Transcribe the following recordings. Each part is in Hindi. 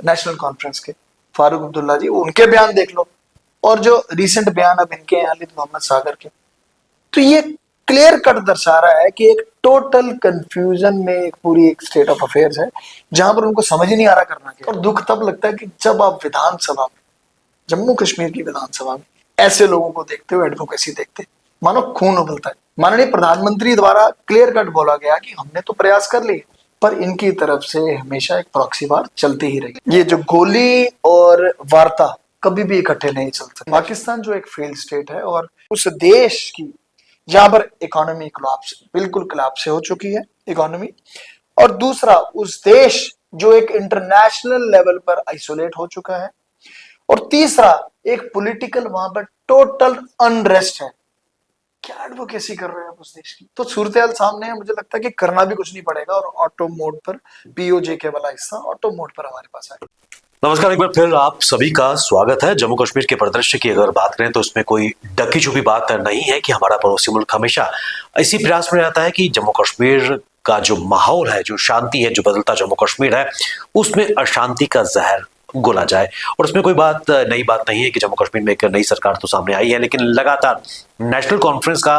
नेशनल कॉन्फ्रेंस के फारूक अब्दुल्ला जी, उनके बयान देख लो, और जो रिसेंट बयान अब इनके हैं अली मोहम्मद सागर के, तो ये क्लियर कट दर्शा रहा है कि एक टोटल कंफ्यूजन में एक पूरी एक स्टेट ऑफ अफेयर्स है, जहां पर उनको समझ ही नहीं आ रहा करना क्या। और दुख तब लगता है कि जब आप विधानसभा में, जम्मू कश्मीर की विधानसभा में ऐसे लोगों को देखते हो, एडवोकेसी देखते, मानो खून उबलता है। माननीय प्रधानमंत्री द्वारा क्लियर कट बोला गया कि हमने तो प्रयास कर लिए, पर इनकी तरफ से हमेशा एक प्रॉक्सी वार चलती ही रही। ये जो गोली और वार्ता कभी भी इकट्ठे नहीं चल सकते। पाकिस्तान जो एक फेल्ड स्टेट है, और उस देश की जहां पर इकोनॉमी कोलैप्स, बिल्कुल कोलैप्स हो चुकी है इकोनॉमी, और दूसरा उस देश जो एक इंटरनेशनल लेवल पर आइसोलेट हो चुका है, और तीसरा एक पॉलिटिकल वहां पर टोटल अनरेस्ट है। क्या एडवोकेसी कर रहे हैं आप उस देश की? तो सूरत सामने है, मुझे लगता है कि करना भी कुछ नहीं पड़ेगा, और ऑटो मोड पर पीओजे वाला हिस्सा ऑटो मोड पर हमारे पास है। नमस्कार, एक बार फिर आप सभी का स्वागत है। जम्मू कश्मीर के परिदृश्य की अगर बात करें तो उसमें कोई ढकी छुपी बात नहीं है कि हमारा पड़ोसी मुल्क हमेशा इसी प्रयास में रहता है कि जम्मू कश्मीर का जो माहौल है, जो शांति है, जो बदलता जम्मू कश्मीर है, उसमें अशांति का जहर घोला जाए। और उसमें कोई नई बात नहीं है कि जम्मू कश्मीर में एक नई सरकार तो सामने आई है, लेकिन लगातार नेशनल कॉन्फ्रेंस का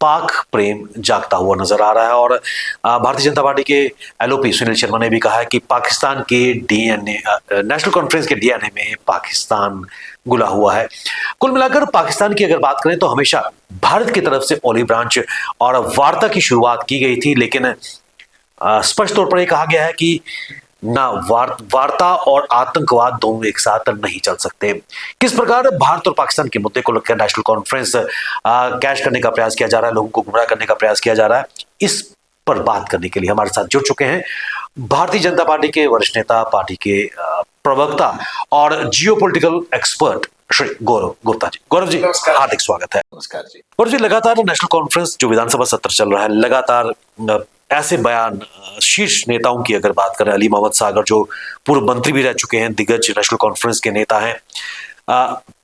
पाक प्रेम जागता हुआ नजर आ रहा है। और भारतीय जनता पार्टी के एलओपी सुनील शर्मा ने भी कहा है कि पाकिस्तान के डीएनए, नेशनल कॉन्फ्रेंस के डीएनए में पाकिस्तान घुला हुआ है। कुल मिलाकर पाकिस्तान की अगर बात करें तो हमेशा भारत की तरफ से ओलिव ब्रांच और वार्ता की शुरुआत की गई थी, लेकिन स्पष्ट तौर पर यह कहा गया है कि ना वार्ता और आतंकवाद दोनों एक साथ नहीं चल सकते। किस प्रकार भारत और पाकिस्तान के मुद्दे को लेकर नेशनल कॉन्फ्रेंस कैश करने का प्रयास किया जा रहा है, लोगों को गुमराह करने का प्रयास किया जा रहा है, इस पर बात करने के लिए हमारे साथ जुड़ चुके हैं भारतीय जनता पार्टी के वरिष्ठ नेता, पार्टी के प्रवक्ता और जियोपॉलिटिकल एक्सपर्ट श्री गौरव गुप्ता जी। गौरव जी, हार्दिक स्वागत है। नमस्कार जी। गौरव जी, लगातार नेशनल कॉन्फ्रेंस जो विधानसभा सत्र चल रहा है, लगातार ऐसे बयान शीर्ष नेताओं की अगर बात करें, अली मोहम्मद सागर जो पूर्व मंत्री भी रह चुके हैं, दिग्गज नेशनल कॉन्फ्रेंस के नेता हैं,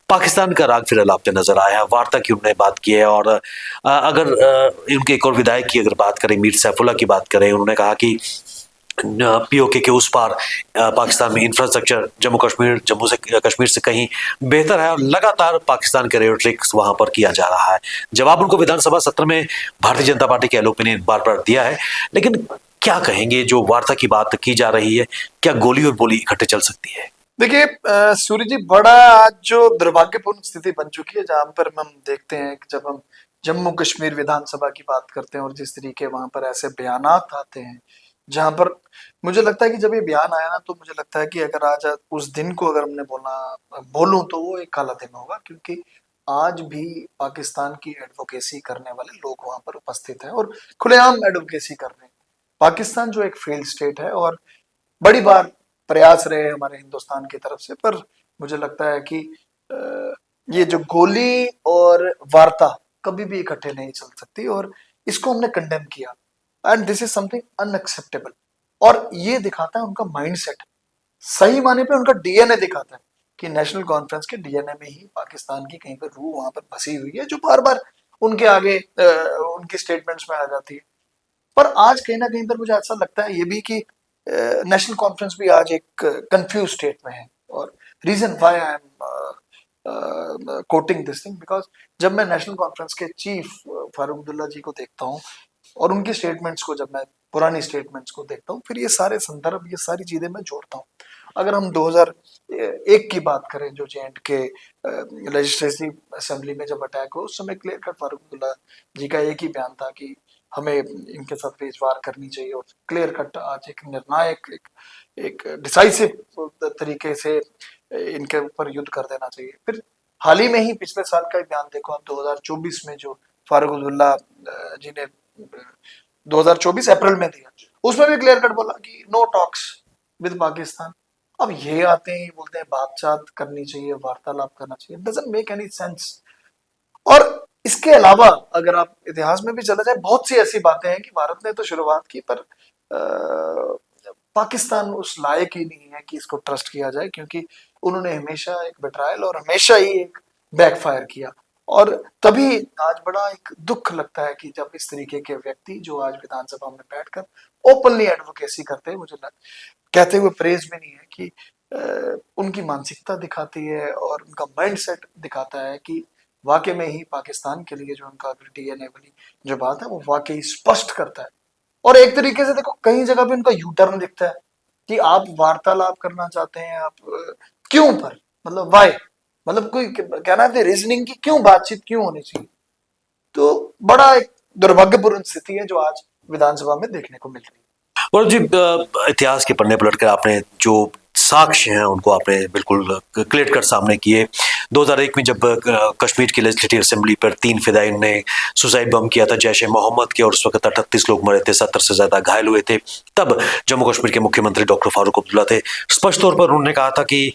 पाकिस्तान का राग फिर अलापते नजर आया है, वार्ता की उन्होंने बात की है। और अगर उनके एक और विधायक की अगर बात करें, मीर सैफुल्लाह की बात करें, उन्होंने कहा कि पीओके के उस पार पाकिस्तान में इंफ्रास्ट्रक्चर जम्मू से कश्मीर से कहीं बेहतर है, और लगातार पाकिस्तान के रेटरिक्स वहां पर किया जा रहा है। जवाब उनको विधानसभा सत्र में भारतीय जनता पार्टी के एलओपी ने बार बार दिया है, लेकिन क्या कहेंगे, जो वार्ता की बात की जा रही है, क्या गोली और बोली इकट्ठे चल सकती है? देखिए सूर्य जी, बड़ा आज जो दुर्भाग्यपूर्ण स्थिति बन चुकी है, जहां पर हम देखते हैं कि जब हम जम्मू कश्मीर विधानसभा की बात करते हैं और जिस तरीके वहां पर ऐसे बयानात आते हैं, जहां पर मुझे लगता है कि जब ये बयान आया ना, तो मुझे लगता है कि अगर आज उस दिन को अगर हमने बोलूं तो वो एक काला दिन होगा, क्योंकि आज भी पाकिस्तान की एडवोकेसी करने वाले लोग वहां पर उपस्थित हैं और खुलेआम एडवोकेसी कर रहे हैं। पाकिस्तान जो एक फेल्ड स्टेट है, और बड़ी बार प्रयास रहे हमारे हिंदुस्तान की तरफ से, पर मुझे लगता है कि ये जो गोली और वार्ता कभी भी इकट्ठे नहीं चल सकती, और इसको हमने कंडेम किया, and this is something unacceptable. और ये दिखाता है उनका माइंडसेट, सही माने पे उनका डीएनए दिखाता है कि नेशनल कॉन्फ्रेंस के डीएनए में ही पाकिस्तान की कहीं पर रूह वहां पर फंसी हुई है, जो बार बार उनके आगे उनकी स्टेटमेंट्स में आ जाती है। पर आज कहीं ना कहीं पर मुझे ऐसा लगता है ये भी कि नेशनल कॉन्फ्रेंस भी आज एक कंफ्यूज स्टेट में है। और reason why I am quoting this thing, because जब मैं नेशनल कॉन्फ्रेंस के चीफ फारूक अब्दुल्ला जी को देखता हूँ, और उनकी स्टेटमेंट्स को, जब मैं पुरानी स्टेटमेंट्स को देखता हूँ, फिर ये सारे संदर्भ, ये सारी चीजें मैं जोड़ता हूँ। अगर हम 2001 की बात करें, जो जे एंड के लेजिस्लेटिव असेंबली में जब अटैक हो, उस समय क्लियर कट फारूक अब्दुल्ला जी का एक ही बयान था कि हमें इनके साथ पेशवार करनी चाहिए, और क्लियर कट आज एक निर्णायक, एक डिसाइसिव तरीके से इनके ऊपर युद्ध कर देना चाहिए। फिर हाल ही में ही पिछले साल का बयान देखो आप, 2024 में जो फारूक अब्दुल्ला जी ने 2024 अप्रैल में दिया, उसमें भी क्लियर कट बोला कि नो टॉक्स विद पाकिस्तान। अब ये आते हैं, बोलते हैं बातचीत करनी चाहिए, वार्तालाप करना चाहिए, डजंट मेक एनी सेंस। और इसके अलावा अगर आप इतिहास में भी चले जाए, बहुत सी ऐसी बातें हैं कि भारत ने तो शुरुआत की, पर पाकिस्तान उस लायक ही नहीं है कि इसको ट्रस्ट किया जाए, क्योंकि उन्होंने हमेशा एक बेट्रायल और हमेशा ही एक बैकफायर किया। और तभी आज बड़ा एक दुख लगता है कि जब इस तरीके के व्यक्ति जो आज विधानसभा में बैठकर ओपनली एडवोकेसी करते हैं, मुझे कहते हुए प्रेज भी नहीं है कि उनकी मानसिकता दिखाती है और उनका माइंड सेट दिखाता है कि वाकई में ही पाकिस्तान के लिए जो उनका डीएनए वाली जो बात है वो वाकई स्पष्ट करता है। और एक तरीके से देखो कई जगह पे उनका यू टर्न दिखता है कि आप वार्तालाप करना चाहते हैं, आप क्यों पर, मतलब वाई, मतलब कोई कहना है रीजनिंग की क्यों बातचीत क्यों होनी चाहिए। तो बड़ा एक दुर्भाग्यपूर्ण स्थिति है जो आज विधानसभा में देखने को मिल रही है। और जी इतिहास के पन्ने पलटकर आपने जो साक्ष्य हैं उनको आपने बिल्कुल क्लियर कर सामने किए। 2001 में जब कश्मीर की लेजिस्लेटिव असेंबली पर 3 फिदायीन ने सुसाइड बम किया था जैश ए मोहम्मद के, और उस वक्त 38 लोग मरे थे, 70 से ज्यादा घायल हुए थे। तब जम्मू कश्मीर के मुख्यमंत्री डॉक्टर फारूक अब्दुल्ला थे। स्पष्ट तौर पर उन्होंने कहा था कि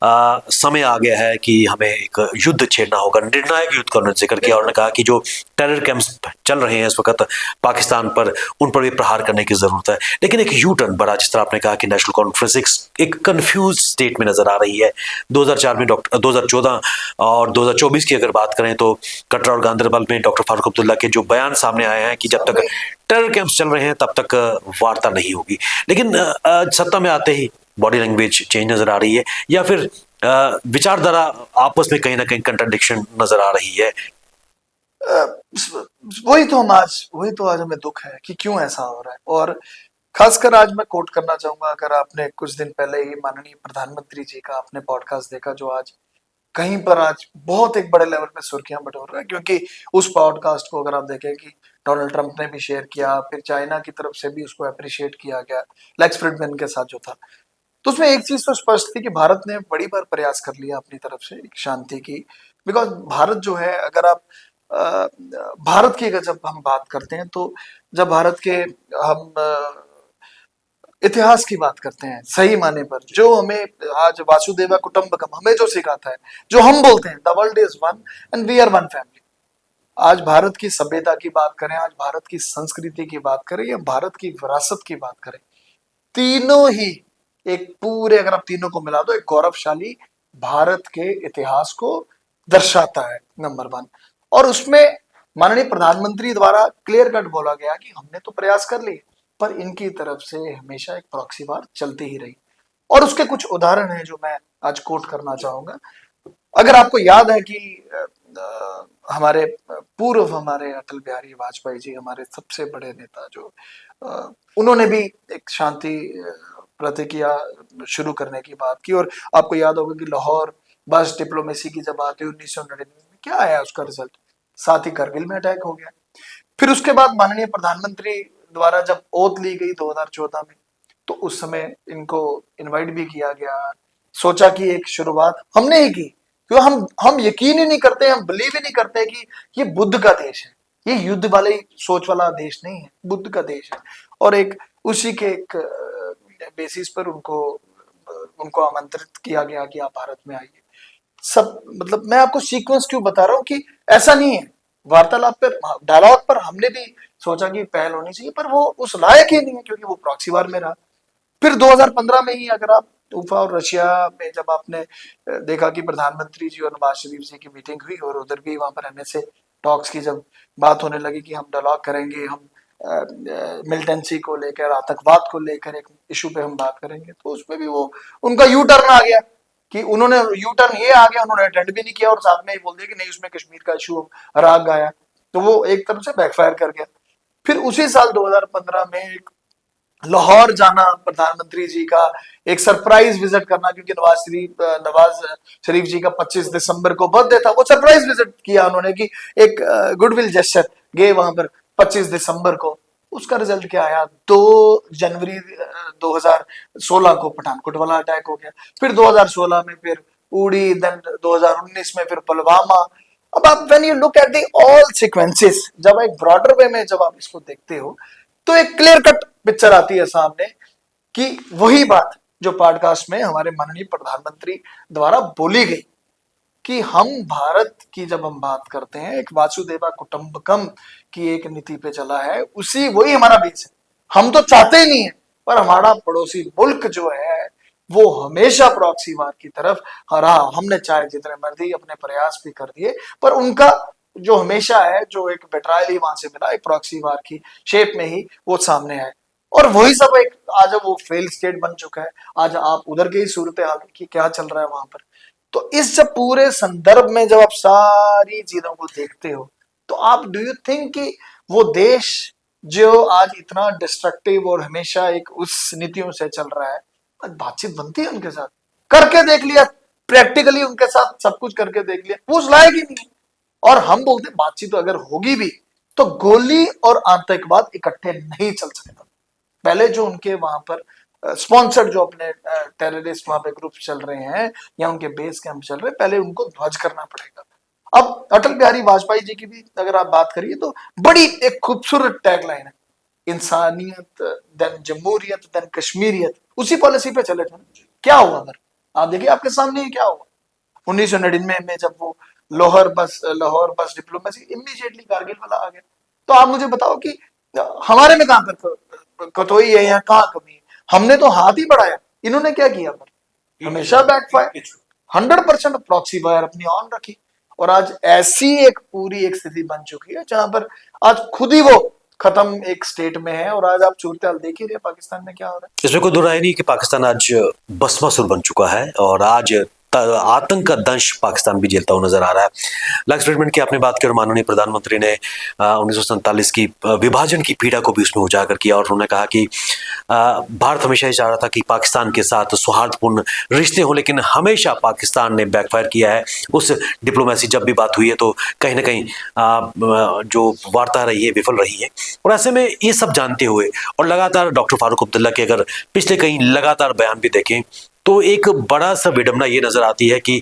समय आ गया है कि हमें एक युद्ध छेड़ना होगा, निर्णायक युद्ध का उन्होंने जिक्र किया। और उन्होंने कहा कि जो टेरर कैंप्स चल रहे हैं इस वक्त पाकिस्तान पर, उन पर भी प्रहार करने की जरूरत है। लेकिन एक यू टर्न बड़ा, जिस तरह आपने कहा कि नेशनल कॉन्फ्रेंस एक कंफ्यूज स्टेट में नजर आ रही है। 2004 में 2014 और 2024 की अगर बात करें तो कटरा और गांधरबल में डॉक्टर फारूक अब्दुल्ला के जो बयान सामने आए हैं कि जब तक टेरर कैंप्स चल रहे हैं तब तक वार्ता नहीं होगी। लेकिन सत्ता में आते ही बॉडी लैंग्वेज चेंज नजर आ रही है, या फिर विचारधारा आपस में कहीं ना कहीं कंट्राडिक्शन नजर आ रही है। वही तो आज हमें दुख है कि क्यों ऐसा हो रहा है। और खासकर आज मैं कोट करना चाहूंगा, अगर आपने कुछ दिन पहले ही माननीय प्रधानमंत्री जी का आपने पॉडकास्ट देखा जो आज कहीं पर आज बहुत एक बड़े लेवल पे सुर्खियां बटोर रहा है, क्योंकि उस पॉडकास्ट को अगर आप देखें कि डोनाल्ड ट्रंप ने भी शेयर किया, फिर चाइना की तरफ से भी उसको अप्रिशिएट किया गया लेक्स फ्रिडमैन के साथ जो था, तो उसमें एक चीज तो स्पष्ट थी कि भारत ने बड़ी बार प्रयास कर लिया अपनी तरफ से एक शांति की। बिकॉज भारत जो है, अगर आप अ, भारत की अगर जब हम बात करते हैं तो जब भारत के हम इतिहास की बात करते हैं सही माने पर, जो हमें आज वासुदेवा कुटुंबकम हमें जो सिखाता है, जो हम बोलते हैं the world is one and we are one family. आज भारत की सभ्यता की बात करें, आज भारत की संस्कृति की बात करें या भारत की विरासत की बात करें, तीनों ही एक पूरे, अगर आप तीनों को मिला दो, एक गौरवशाली भारत के इतिहास को दर्शाता है, नंबर वन। और उसमें माननीय प्रधानमंत्री द्वारा क्लियर कट बोला गया कि हमने तो प्रयास कर लिए, पर इनकी तरफ से हमेशा एक प्रॉक्सी वार चलती ही रही। और उसके कुछ उदाहरण हैं जो मैं आज कोट करना चाहूंगा। अगर आपको याद है कि हमारे पूर्व हमारे अटल बिहारी वाजपेयी जी, हमारे सबसे बड़े नेता, जो उन्होंने भी एक शांति प्रतिक्रिया शुरू करने की बात की। और आपको याद होगा कि लाहौर बस डिप्लोमेसी की जब बात हुई 1999 में, क्या आया उसका रिजल्ट, साथ ही करगिल में अटैक हो गया। फिर उसके बाद माननीय प्रधानमंत्री द्वारा जब ओथ ली गई 2014 में, तो उस समय इनको इनवाइट भी किया गया। सोचा कि एक शुरुआत हमने ही की, क्यों हम यकीन ही नहीं करते, हम बिलीव ही नहीं करते कि ये बुद्ध का देश है, ये युद्ध वाले सोच वाला देश नहीं है, बुद्ध का देश है। और एक उसी के एक बेसिस पर उनको उनको आमंत्रित किया गया कि आप भारत में आइए। सब, मतलब मैं आपको सीक्वेंस क्यों बता रहा हूँ कि ऐसा नहीं है, वार्तालाप पर, डायलॉग पर हमने भी सोचा कि पहल होनी चाहिए, पर वो उस लायक ही नहीं है क्योंकि वो प्रॉक्सी वार में रहा। फिर 2015 में ही अगर आप उफा और रशिया में जब आपने देखा कि प्रधानमंत्री जी और नवाज शरीफ जी की मीटिंग हुई, और उधर भी वहां पर एनएसए टॉक्स की जब बात होने लगी कि हम डायलॉग करेंगे, हम मिलिटेंसी को लेकर, आतंकवाद को लेकर एक इशू पे हम बात करेंगे, तो उसमें भी वो उनका यू टर्न आ गया कि उन्होंने यू टर्न ये आ गया, उन्होंने अटेंड भी नहीं किया और साथ में ही बोल दिया कि नहीं उसमें कश्मीर का इशू राग आया, तो वो एक तरफ से बैकफायर कर गया। फिर उसी साल 2015 में एक लाहौर जाना प्रधानमंत्री जी का, एक सरप्राइज विजिट करना, क्योंकि नवाज शरीफ जी का 25 दिसंबर को बर्थडे था, वो सरप्राइज विजिट किया उन्होंने कि एक गुडविल जेस्चर गए वहां पर 25 दिसंबर को। उसका रिजल्ट क्या आया, 2 जनवरी 2016 को पठानकोट वाला अटैक हो गया। फिर 2016 में फिर उड़ी, देन 2019 में फिर पुलवामा। अब आप when you look at the all sequences, जब एक ब्रॉडर वे में जब आप इसको देखते हो, तो एक क्लियर कट पिक्चर आती है सामने कि वही बात जो पॉडकास्ट में हमारे माननीय प्रधानमंत्री द्वारा बोली गई कि हम भारत की जब हम बात करते हैं, एक वासुदेवा कुटुंबकम की एक नीति पे चला है, उसी वही हमारा बेस है। हम तो चाहते ही नहीं है, पर हमारा पड़ोसी मुल्क जो है वो हमेशा प्रॉक्सी वार की तरफ रहा। हमने चाहे जितने मर्जी अपने प्रयास भी कर दिए, पर उनका जो हमेशा है, जो एक बेट्रायल ही वहां से मिला, एक प्रॉक्सी वार की शेप में ही वो सामने आए। और वही सब एक आज वो फेल स्टेट बन चुका है। आज आप उधर के ही सूरत हाल की क्या चल रहा है वहां पर। तो इस जब पूरे संदर्भ में जब आप सारी चीजों को देखते हो तो आप डू यू थिंक कि वो देश जो आज इतना डिस्ट्रक्टिव और हमेशा एक उस नीतियों से चल रहा है, आज बातचीत बनती है उनके साथ? करके देख लिया, प्रैक्टिकली उनके साथ सब कुछ करके देख लिया, वो उस लायक ही नहीं है। और हम बोलते हैं बातचीत तो अगर होगी भी तो गोली और आतंकवाद इकट्ठे नहीं चल सकता। पहले जो उनके वहां पर स्पॉन्सर्ड जो अपने टेररिस्ट वहां पे ग्रुप चल रहे हैं या उनके बेस कैंप चल रहे हैं, पहले उनको ध्वज करना पड़ेगा। अब अटल बिहारी वाजपेयी जी की भी अगर आप बात करिए तो बड़ी एक खूबसूरत टैगलाइन है, इंसानियत देन जमहूरियत देन कश्मीरियत। उसी पॉलिसी पे चले थे। क्या हुआ अगर आप देखिए आपके सामने क्या हुआ 1999 में जब वो लाहौर बस डिप्लोमेसी इमीडिएटली कारगिल वाला आ गया। तो आप मुझे बताओ कि हमारे में कहां पर कतोई है या कहां कमी है? हमने तो हाथ ही बढ़ाया, इन्होंने क्या किया? पर हमेशा बैकफायर, 100% प्रॉक्सी वायर अपनी ऑन रखी। और आज ऐसी एक पूरी एक स्थिति बन चुकी है जहां पर आज खुद ही वो खत्म एक स्टेट में है। और आज आप सूरत हाल देख ही रहे पाकिस्तान में क्या हो रहा है। इसमें कोई दो राय नहीं कि पाकिस्तान आज भस्मासुर बन चुका है और आज आतंक का दंश पाकिस्तान भी झेलता हुआ नजर आ रहा है। लास्ट स्टेटमेंट की आपने बात की और माननीय प्रधानमंत्री ने 1947 की विभाजन की पीड़ा को भी उसमें उजागर किया और उन्होंने कहा कि भारत हमेशा ही चाह रहा था कि पाकिस्तान के साथ सौहार्दपूर्ण रिश्ते हों, लेकिन हमेशा पाकिस्तान ने बैकफायर किया है। उस डिप्लोमेसी जब भी बात हुई है तो कहीं ना कहीं जो वार्ता रही है विफल रही है। और ऐसे में ये सब जानते हुए और लगातार डॉक्टर फारूक अब्दुल्ला के अगर पिछले कई लगातार बयान भी देखें तो एक बड़ा सा विडंबना ये नजर आती है कि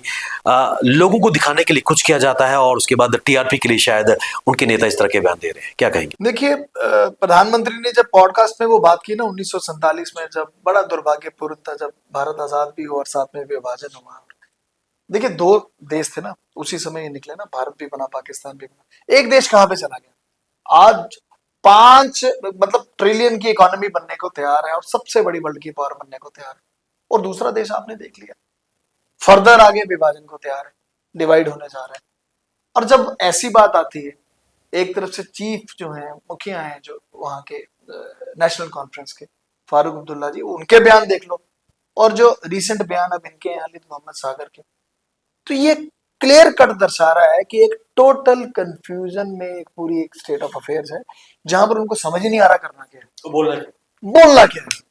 लोगों को दिखाने के लिए कुछ किया जाता है और उसके बाद टीआरपी के लिए शायद उनके नेता इस तरह के बयान दे रहे हैं। क्या कहेंगे? देखिए प्रधानमंत्री ने जब पॉडकास्ट में वो बात की ना 1947 में, जब बड़ा दुर्भाग्यपूर्ण था जब भारत आजाद भी हुआ और साथ में विभाजन हुआ। देखिए दो देश थे ना उसी समय ये निकले ना, भारत भी बना पाकिस्तान भी बना। एक देश कहां पे चला गया? आज 5 मतलब ट्रिलियन की इकोनॉमी बनने को तैयार है और सबसे बड़ी वर्ल्ड की पावर बनने को तैयार है। और दूसरा देश आपने देख लिया फर्दर आगे विभाजन को तैयार है, डिवाइड होने जा रहा है। और जब ऐसी बात आती है, एक तरफ से चीफ जो है मुखिया हैं जो वहां के नेशनल कॉन्फ्रेंस के फारूक अब्दुल्ला जी, उनके बयान देख लो और जो रिसेंट बयान अब इनके हैं हालिद मोहम्मद सागर के, तो ये क्लियर कट दर्शा रहा है कि एक टोटल कंफ्यूजन में एक पूरी एक स्टेट ऑफ अफेयर्स है जहां पर उनको समझ ही नहीं आ रहा करना क्या है, तो बोलना क्या है।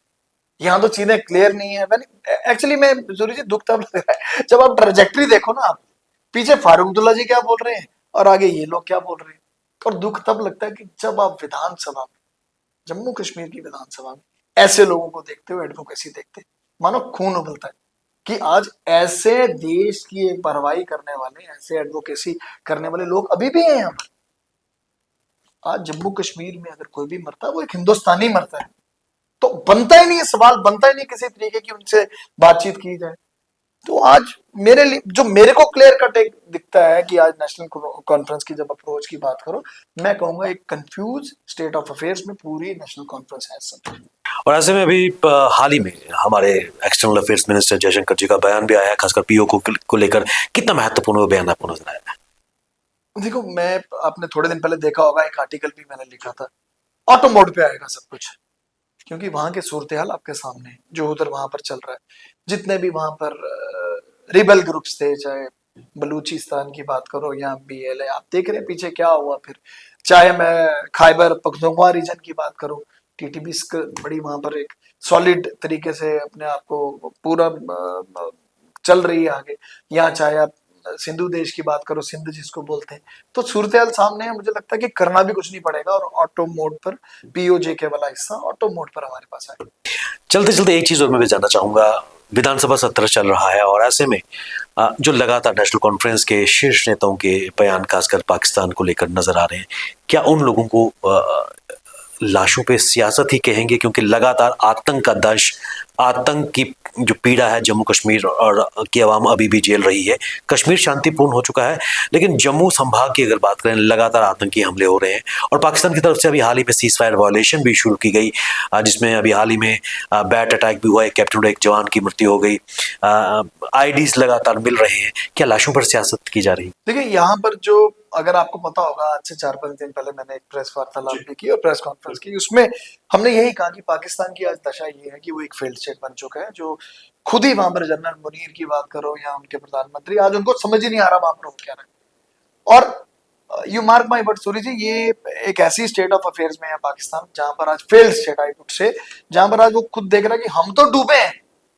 यहाँ तो चीजें क्लियर नहीं है। एक्चुअली मैं सूर्य जी दुख तब लग रहा है जब आप ट्रेजेक्ट्री देखो ना, आप पीछे फारूक अब्दुल्ला जी क्या बोल रहे हैं और आगे ये लोग क्या बोल रहे हैं। और दुख तब लगता है कि जब आप विधानसभा में, जम्मू कश्मीर की विधानसभा में ऐसे लोगों को देखते हो, एडवोकेसी देखते, मानो खून उबलता है कि आज ऐसे देश की एक परवाही करने वाले, ऐसे एडवोकेसी करने वाले लोग अभी भी हैं यहाँ पर। आज जम्मू कश्मीर में अगर कोई भी मरता है वो एक हिंदुस्तानी मरता है। तो बनता ही नहीं है, सवाल बनता ही नहीं किसी तरीके की उनसे बातचीत की जाए। तो आज मेरे लिए जो मेरे को क्लियर कट एक दिखता है कि आज नेशनल कॉन्फ्रेंस की जब अप्रोच की बात करो, मैं कहूंगा एक कंफ्यूज स्टेट ऑफ अफेयर्स में पूरी नेशनल कॉन्फ्रेंस है सब। और ऐसे में अभी हाल ही में हमारे एक्सटर्नल अफेयर्स मिनिस्टर जयशंकर जी का बयान भी आया, खासकर पीओ को लेकर। कितना महत्वपूर्ण वो बयान आपको नजर आया? देखो मैं, आपने थोड़े दिन पहले देखा होगा एक आर्टिकल भी मैंने लिखा था, ऑटो मोड पे आएगा सब कुछ, क्योंकि वहां के सूरत हाल आपके सामने है जो उधर वहां पर चल रहा है। जितने भी वहां पर रिबल ग्रुप्स थे, चाहे बलूचिस्तान की बात करो या बीएलए, आप देख रहे हैं पीछे क्या हुआ। फिर चाहे मैं खैबर पख्तूनख्वा रीजन की बात करूं, टीटीपी बड़ी वहां पर एक सॉलिड तरीके से अपने आप को पूरा चल रही है आगे। या चाहे आप सिंधु देश की बात करो, सिंध जिसको बोलते हैं। तो सूरत हाल सामने है, मुझे लगता है कि करना भी कुछ नहीं पड़ेगा और ऑटो मोड पर पीओजे के वाला हिस्सा ऑटो मोड पर हमारे पास आए। चलते चलते एक चीज और मैं भी जानना चाहूंगा, विधानसभा सत्र चल रहा है और ऐसे में जो लगातार नेशनल कॉन्फ्रेंस के शीर्ष नेताओं के बयान खासकर पाकिस्तान को लेकर नजर आ रहे हैं, क्या उन लोगों को लाशों पे सियासत ही कहेंगे? क्योंकि लगातार आतंक का दंश आतंक की जो पीड़ा है जम्मू कश्मीर और की आवाम अभी भी झेल रही है। कश्मीर शांतिपूर्ण हो चुका है, लेकिन जम्मू संभाग की अगर बात करें, लगातार आतंकी हमले हो रहे हैं और पाकिस्तान की तरफ से अभी हाल ही में सीज फायर वायलेशन भी शुरू की गई, जिसमें अभी हाल ही में बैट अटैक भी हुआ है, कैप्टन एक जवान की मृत्यु हो गई, आईडीज लगातार मिल रहे हैं। क्या लाशों पर सियासत की जा रही है? देखिए, यहाँ पर जो, अगर आपको पता होगा, आज से 4-5 दिन पहले मैंने एक प्रेस वार्तालाप भी की और प्रेस कॉन्फ्रेंस की। उसमें हमने यही कहा कि पाकिस्तान की आज दशा ये है कि वो एक फेल्ड स्टेट बन चुका है। जो खुद ही वहां पर जनरल मुनीर की बात करो या उनके प्रधानमंत्री, आज उनको समझ ही नहीं आ रहा वहां पर हो क्या रहा है। और you mark my word Suri ji, ये एक ऐसी स्टेट ऑफ अफेयर्स में है पाकिस्तान, जहां पर आज failed state I would say, जहां पर आज वो खुद देख रहा है कि हम तो डूबे हैं,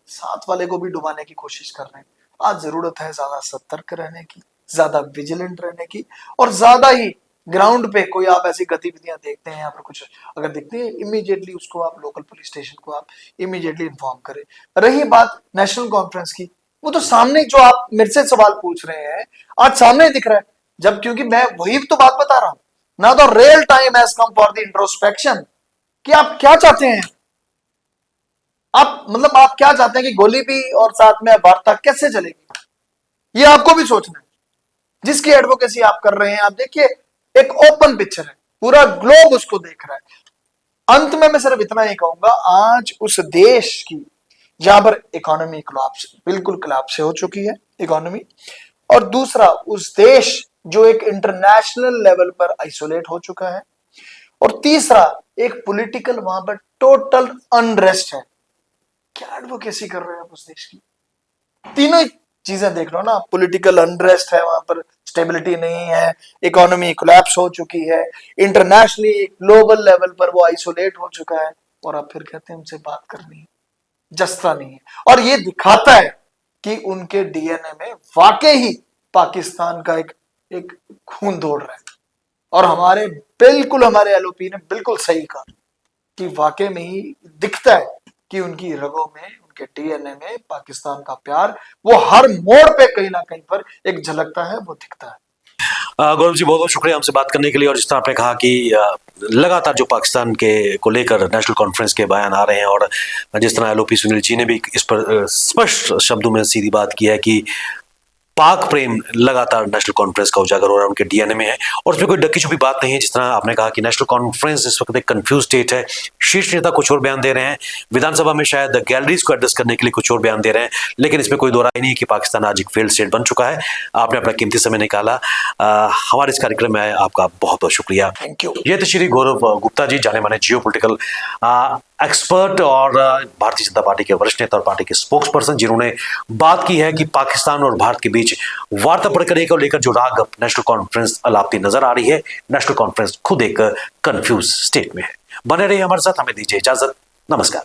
साथ वाले को भी डुबाने की कोशिश कर रहे हैं। आज जरूरत है ज्यादा सतर्क रहने की, ज्यादा विजिलेंट रहने की, और ज्यादा ही ग्राउंड पे कोई आप ऐसी गतिविधियां देखते हैं यहाँ पर कुछ अगर देखते हैं, इमीडिएटली उसको आप लोकल पुलिस स्टेशन को आप इमीडिएटली इन्फॉर्म करें। रही बात नेशनल कॉन्फ्रेंस की, वो तो सामने जो आप मेरे से सवाल पूछ रहे हैं आज सामने दिख रहा है, जब क्योंकि मैं वही तो बात बता रहा हूं ना, तो real time has come for the introspection कि आप क्या चाहते हैं। आप मतलब आप क्या चाहते हैं कि गोली भी और साथ में वार्ता कैसे चलेगी, ये आपको भी सोचना है। जिसकी एडवोकेसी आप कर रहे हैं, आप देखिए एक ओपन पिक्चर है, पूरा ग्लोब उसको देख रहा है। अंत में मैं सिर्फ इतना ही कहूंगा, आज उस देश की जहां पर इकोनॉमी कोलैप्स, बिल्कुल कोलैप्स हो चुकी है इकोनॉमी, और दूसरा उस देश जो एक इंटरनेशनल लेवल पर आइसोलेट हो चुका है, और तीसरा एक पॉलिटिकल वहां पर टोटल अनरेस्ट है। क्या एडवोकेसी कर रहे हैं आप उस देश की? तीनों चीजें देख लो ना, पॉलिटिकल अनरेस्ट है वहां पर, स्टेबिलिटी नहीं है, इकोनॉमी कोलैप्स हो चुकी है, इंटरनेशनली ग्लोबल लेवल पर वो आइसोलेट हो चुका है, और आप फिर कहते हैं उनसे बात करनी है, जस्ता नहीं है। और ये दिखाता है कि उनके डीएनए में वाकई ही पाकिस्तान का एक खून दौड़ रहा है। और हमारे एलओपी ने बिल्कुल सही कहा कि वाकई में ही दिखता है कि उनकी रगों में, उनके डीएनए में पाकिस्तान का प्यार वो हर मोड़ पे कहीं ना कहीं पर एक झलकता है, वो दिखता है। गौरव जी, बहुत बहुत शुक्रिया हमसे बात करने के लिए। और जिस तरह आपने कहा कि लगातार जो पाकिस्तान के को लेकर नेशनल कॉन्फ्रेंस के बयान आ रहे हैं, और जिस तरह एलओपी सुनील जी ने भी इस पर स्पष्ट शब्दों में सीधी बात की है कि पाक प्रेम लगातार नेशनल कॉन्फ्रेंस का उजागर हो रहा है, उनके डीएनए में है, और उसमें कोई डकी छुपी बात नहीं है। जिस तरह आपने कहा कि नेशनल कॉन्फ्रेंस इस वक्त एक कंफ्यूज स्टेट है, शीर्ष नेता कुछ और बयान दे रहे हैं, विधानसभा में शायद गैलरीज को एड्रेस करने के लिए कुछ और बयान दे रहे हैं, लेकिन इसमें कोई दो राय नहीं है कि पाकिस्तान आज एक फेल्ड स्टेट बन चुका है। आपने अपना कीमती समय निकाला, हमारे इस कार्यक्रम में आपका बहुत बहुत शुक्रिया। Thank you. ये थे श्री गौरव गुप्ता जी, जाने माने जियो पोलिटिकल एक्सपर्ट और भारतीय जनता पार्टी के वरिष्ठ नेता और पार्टी के स्पोक्स पर्सन, जिन्होंने बात की है कि पाकिस्तान और भारत के बीच वार्ता प्रक्रिया को लेकर जो राग नेशनल कॉन्फ्रेंस अलापती नजर आ रही है, नेशनल कॉन्फ्रेंस खुद एक कंफ्यूज स्टेट में है। बने रहिए हमारे साथ, हमें दीजिए इजाजत, नमस्कार।